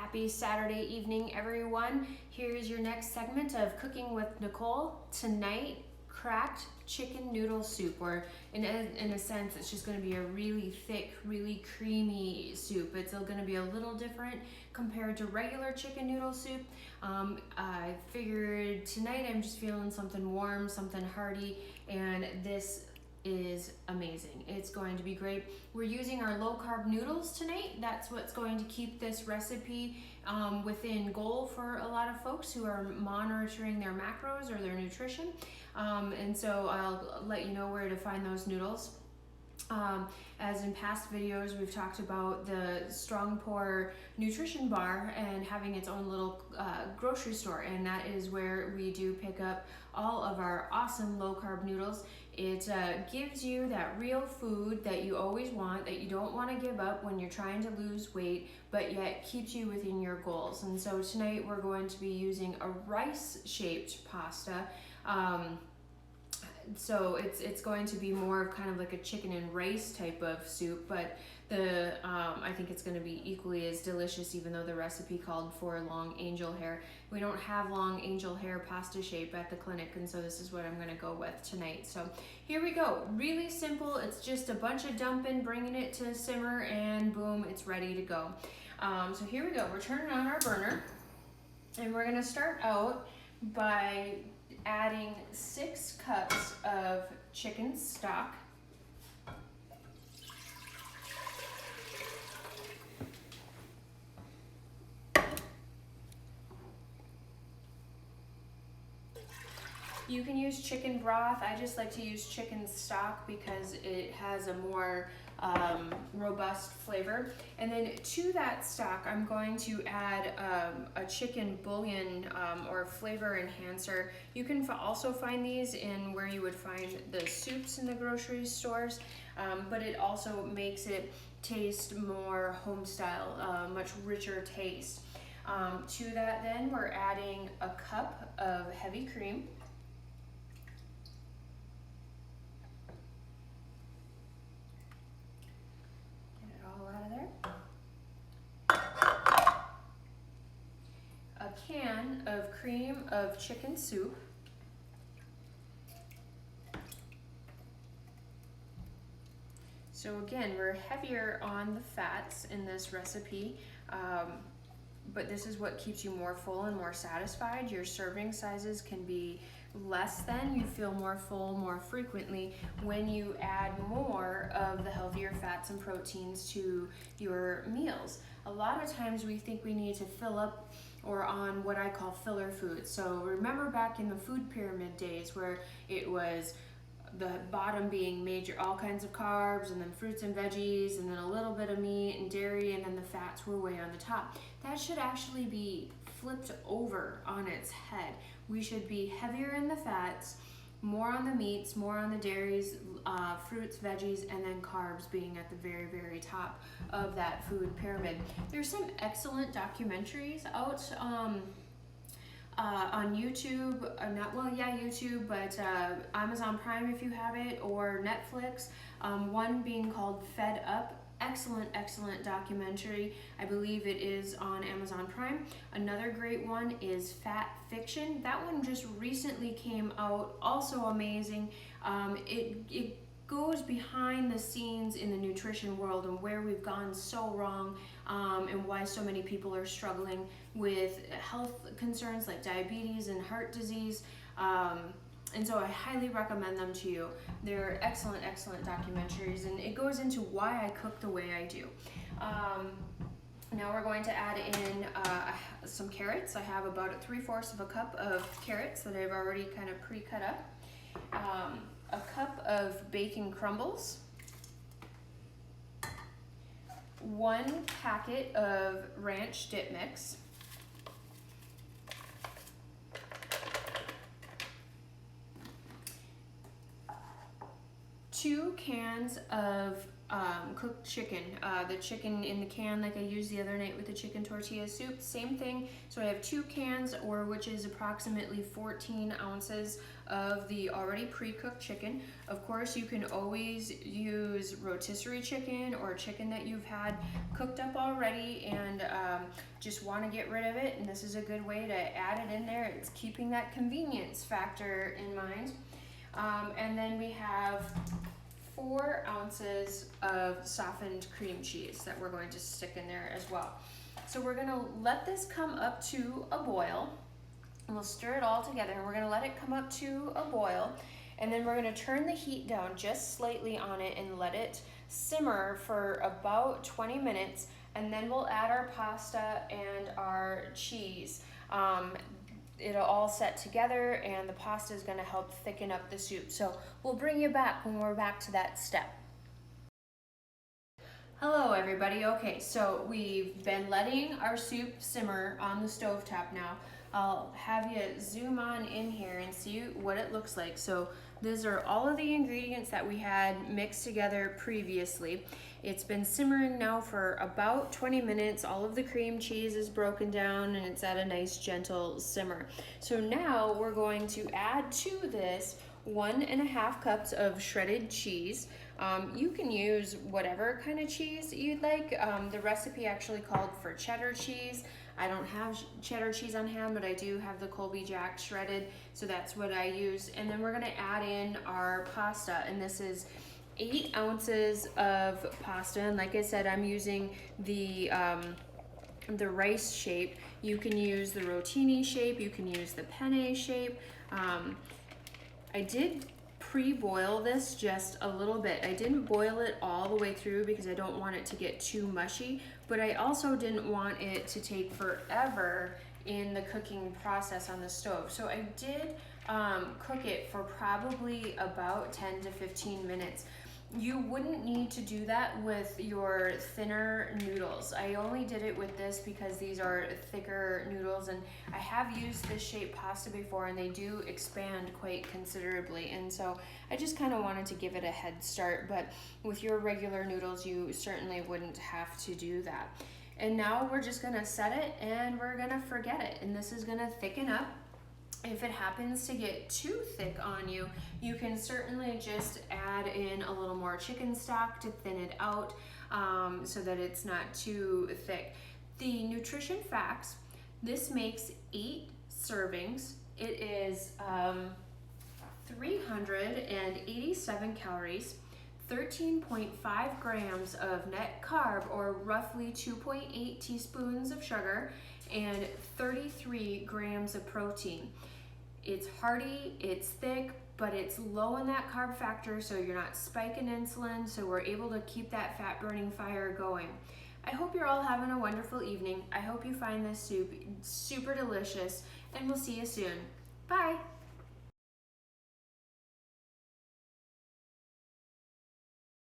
Happy Saturday evening, everyone. Here's your next segment of Cooking with Nichole. Tonight, cracked chicken noodle soup, or in a sense, it's just going to be a really thick, really creamy soup. It's going to be a little different compared to regular chicken noodle soup. I figured tonight I'm just feeling something warm, something hearty, and this is amazing. It's going to be great. We're using our low carb noodles tonight. That's what's going to keep this recipe within goal for a lot of folks who are monitoring their macros or their nutrition. And so I'll let you know where to find those noodles. As in past videos, we've talked about the Strong Pour nutrition bar and having its own little grocery store, and that is where we do pick up all of our awesome low carb noodles. It gives you that real food that you always want, that you don't want to give up when you're trying to lose weight, but yet keeps you within your goals. And so tonight we're going to be using a rice-shaped pasta. So it's going to be more of kind of like a chicken and rice type of soup, but I think it's going to be equally as delicious, even though the recipe called for long angel hair. We don't have long angel hair pasta shape at the clinic, and so this is what I'm going to go with tonight. So here we go. Really simple. It's just a bunch of dumping, bringing it to simmer, and boom, it's ready to go. So here we go. We're turning on our burner, and we're going to start out by adding 6 cups of chicken stock. You can use chicken broth. I just like to use chicken stock because it has a more robust flavor. And then to that stock, I'm going to add a chicken bouillon or flavor enhancer. You can also find these in where you would find the soups in the grocery stores, but it also makes it taste more home style, much richer taste. To that then, we're adding a cup of heavy cream. Can of cream of chicken soup, so again, we're heavier on the fats in this recipe, but this is what keeps you more full and more satisfied. Your serving sizes can be less than, you feel more full more frequently when you add more of the healthier fats and proteins to your meals. A lot of times we think we need to fill up or on what I call filler foods. So remember back in the food pyramid days where it was the bottom being major, all kinds of carbs, and then fruits and veggies, and then a little bit of meat and dairy, and then the fats were way on the top. That should actually be flipped over on its head. We should be heavier in the fats, more on the meats, more on the dairies, fruits, veggies, and then carbs being at the very, very top of that food pyramid. There's some excellent documentaries out on YouTube, YouTube, but Amazon Prime if you have it, or Netflix. One being called Fed Up. Excellent documentary. I believe it is on Amazon Prime. Another great one is Fat Fiction. That one just recently came out, also amazing. It goes behind the scenes in the nutrition world and where we've gone so wrong, and why so many people are struggling with health concerns like diabetes and heart disease. And so I highly recommend them to you. They're excellent documentaries, and it goes into why I cook the way I do. Now we're going to add in some carrots. I have about 3/4 of a cup of carrots that I've already kind of pre-cut up. A cup of bacon crumbles. 1 packet of ranch dip mix. 2 cans of cooked chicken. The chicken in the can like I used the other night with the chicken tortilla soup, same thing. So I have 2 cans, or which is approximately 14 ounces of the already pre-cooked chicken. Of course, you can always use rotisserie chicken or chicken that you've had cooked up already and just want to get rid of it, and this is a good way to add it in there. It's keeping that convenience factor in mind. And then we have 4 ounces of softened cream cheese that we're going to stick in there as well. So we're gonna let this come up to a boil, and we'll stir it all together, and we're gonna let it come up to a boil, and then we're gonna turn the heat down just slightly on it and let it simmer for about 20 minutes, and then we'll add our pasta and our cheese. It'll all set together, and the pasta is gonna help thicken up the soup. So we'll bring you back when we're back to that step. Hello everybody. Okay, so we've been letting our soup simmer on the stovetop now. I'll have you zoom on in here and see what it looks like. So these are all of the ingredients that we had mixed together previously. It's been simmering now for about 20 minutes. All of the cream cheese is broken down and it's at a nice gentle simmer. So now we're going to add to this 1.5 cups of shredded cheese. You can use whatever kind of cheese you'd like. The recipe actually called for cheddar cheese. I don't have cheddar cheese on hand, but I do have the Colby Jack shredded, so that's what I use. And then we're gonna add in our pasta, and this is 8 ounces of pasta. And like I said, I'm using the rice shape. You can use the rotini shape, you can use the penne shape. I did pre-boil this just a little bit. I didn't boil it all the way through because I don't want it to get too mushy, but I also didn't want it to take forever in the cooking process on the stove. So I did cook it for probably about 10 to 15 minutes. You wouldn't need to do that with your thinner noodles. I only did it with this because these are thicker noodles, and I have used this shape pasta before and they do expand quite considerably, and so I just kind of wanted to give it a head start. But with your regular noodles, you certainly wouldn't have to do that. And now we're just gonna set it and we're gonna forget it, and this is gonna thicken up. If it happens to get too thick on you, you can certainly just add in a little more chicken stock to thin it out so that it's not too thick. The nutrition facts: this makes 8 servings. It is 387 calories, 13.5 grams of net carb, or roughly 2.8 teaspoons of sugar, and 33 grams of protein. It's hearty, it's thick, but it's low in that carb factor, so you're not spiking insulin, so we're able to keep that fat burning fire going. I hope you're all having a wonderful evening. I hope you find this soup super delicious, and we'll see you soon. Bye!